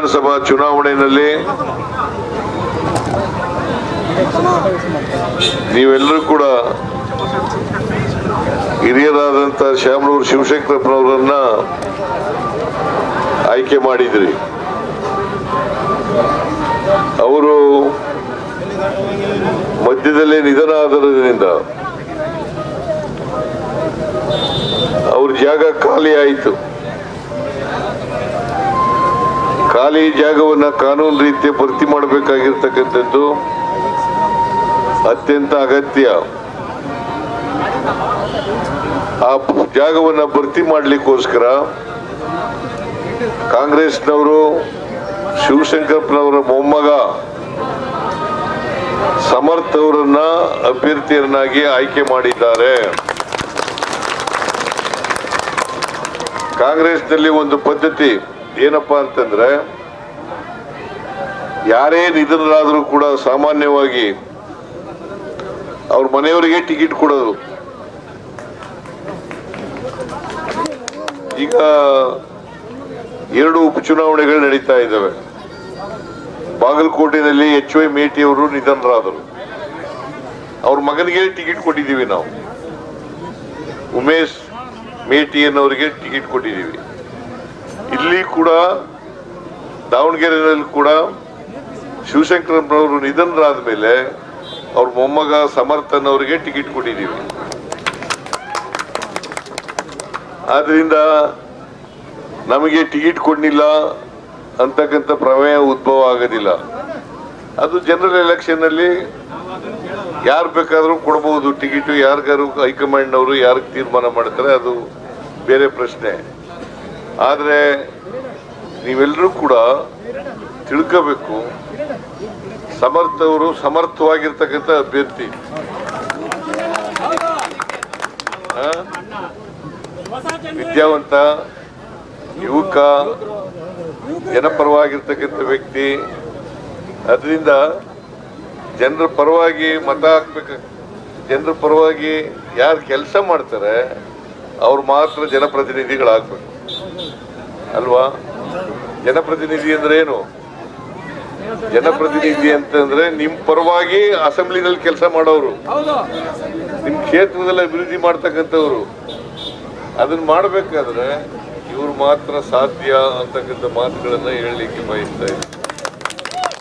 ವಿಧಾನಸಭಾ ಚುನಾವಣೆಯಲ್ಲಿ ನೀವೆಲ್ಲರೂ ಕೂಡ ಹಿರಿಯರಾದಂಥ ಶಾಮನೂರು ಶಿವಶಂಕರಪ್ಪನವರನ್ನ ಆಯ್ಕೆ ಮಾಡಿದ್ರಿ. ಅವರು ಮಧ್ಯದಲ್ಲೇ ನಿಧನ ಆದರಿಂದ ಅವ್ರ ಜಾಗ ಖಾಲಿ ಆಯಿತು. ಖಾಲಿ ಜಾಗವನ್ನು ಕಾನೂನು ರೀತಿಯ ಭರ್ತಿ ಮಾಡಬೇಕಾಗಿರ್ತಕ್ಕಂಥದ್ದು ಅತ್ಯಂತ ಅಗತ್ಯ. ಆ ಜಾಗವನ್ನು ಭರ್ತಿ ಮಾಡಲಿಕ್ಕೋಸ್ಕರ ಕಾಂಗ್ರೆಸ್ನವರು ಶಿವಶಂಕರಪ್ಪನವರ ಮೊಮ್ಮಗ ಸಮರ್ಥ್ ಅವರನ್ನ ಅಭ್ಯರ್ಥಿಯನ್ನಾಗಿ ಆಯ್ಕೆ ಮಾಡಿದ್ದಾರೆ. ಕಾಂಗ್ರೆಸ್ನಲ್ಲಿ ಒಂದು ಪದ್ಧತಿ ಏನಪ್ಪಾ ಅಂತಂದ್ರೆ, ಯಾರೇ ನಿಧನರಾದರೂ ಕೂಡ ಸಾಮಾನ್ಯವಾಗಿ ಅವ್ರ ಮನೆಯವರಿಗೆ ಟಿಕೆಟ್ ಕೊಡೋದು. ಈಗ 2 ಉಪಚುನಾವಣೆಗಳು ನಡೀತಾ ಇದ್ದಾವೆ. ಬಾಗಲಕೋಟೆಯಲ್ಲಿ HY ಮೇಟಿ ಅವರು ನಿಧನರಾದರು. ಅವ್ರ ಮಗನಿಗೆ ಟಿಕೆಟ್ ಕೊಟ್ಟಿದ್ದೀವಿ ನಾವು. ಉಮೇಶ್ ಮೇಟಿ ಅನ್ನೋರಿಗೆ ಟಿಕೆಟ್ ಕೊಟ್ಟಿದ್ದೀವಿ. ಇಲ್ಲಿ ಕೂಡ ದಾವಣಗೆರೆಯಲ್ಲಿ ಕೂಡ ಶಿವಶಂಕರಪ್ಪನವರು ನಿಧನರಾದ ಮೇಲೆ ಅವ್ರ ಮೊಮ್ಮಗ ಸಮರ್ಥನ್ ಅವರಿಗೆ ಟಿಕೆಟ್ ಕೊಟ್ಟಿದ್ದೀವಿ. ಆದ್ರಿಂದ ನಮಗೆ ಟಿಕೆಟ್ ಕೊಡಲಿಲ್ಲ ಅಂತಕ್ಕಂಥ ಪ್ರಮೇಯ ಉದ್ಭವ ಆಗೋದಿಲ್ಲ. ಅದು ಜನರಲ್ ಎಲೆಕ್ಷನ್ ಅಲ್ಲಿ ಯಾರು ಬೇಕಾದ್ರೂ ಕೊಡಬಹುದು ಟಿಕೆಟ್. ಯಾರಿಗಾರು ಹೈಕಮಾಂಡ್ನವರು ಯಾರಿಗೆ ತೀರ್ಮಾನ ಮಾಡ್ತಾರೆ ಅದು ಬೇರೆ ಪ್ರಶ್ನೆ. ಆದರೆ ನೀವೆಲ್ಲರೂ ಕೂಡ ತಿಳ್ಕೋಬೇಕು, ಸಮರ್ಥ್ ಅವರು ಸಮರ್ಥವಾಗಿರ್ತಕ್ಕಂಥ ಅಭ್ಯರ್ಥಿ. ವಿದ್ಯಾವಂತ, ಯುವಕ, ಜನಪರವಾಗಿರ್ತಕ್ಕಂಥ ವ್ಯಕ್ತಿ. ಅದರಿಂದ ಜನರ ಪರವಾಗಿ ಮತ ಹಾಕ್ಬೇಕು. ಜನರ ಪರವಾಗಿ ಯಾರು ಕೆಲಸ ಮಾಡ್ತಾರೆ ಅವ್ರು ಮಾತ್ರ ಜನಪ್ರತಿನಿಧಿಗಳಾಗಬೇಕು ಅಲ್ವಾ? ಜನಪ್ರತಿನಿಧಿ ಅಂದ್ರೆ ಏನು? ಜನಪ್ರತಿನಿಧಿ ಅಂತಂದ್ರೆ ನಿಮ್ ಪರವಾಗಿ ಅಸೆಂಬ್ಲಿನಲ್ಲಿ ಕೆಲಸ ಮಾಡೋರು, ನಿಮ್ ಕ್ಷೇತ್ರದಲ್ಲಿ ಅಭಿವೃದ್ಧಿ ಮಾಡ್ತಕ್ಕಂಥವ್ರು. ಅದನ್ನ ಮಾಡಬೇಕಾದ್ರೆ ಇವ್ರು ಮಾತ್ರ ಸಾಧ್ಯ ಅಂತಕ್ಕಂಥ ಮಾತುಗಳನ್ನ ಹೇಳಲಿಕ್ಕೆ ಬಯಸ್ತಾ ಇದ್ದೀನಿ.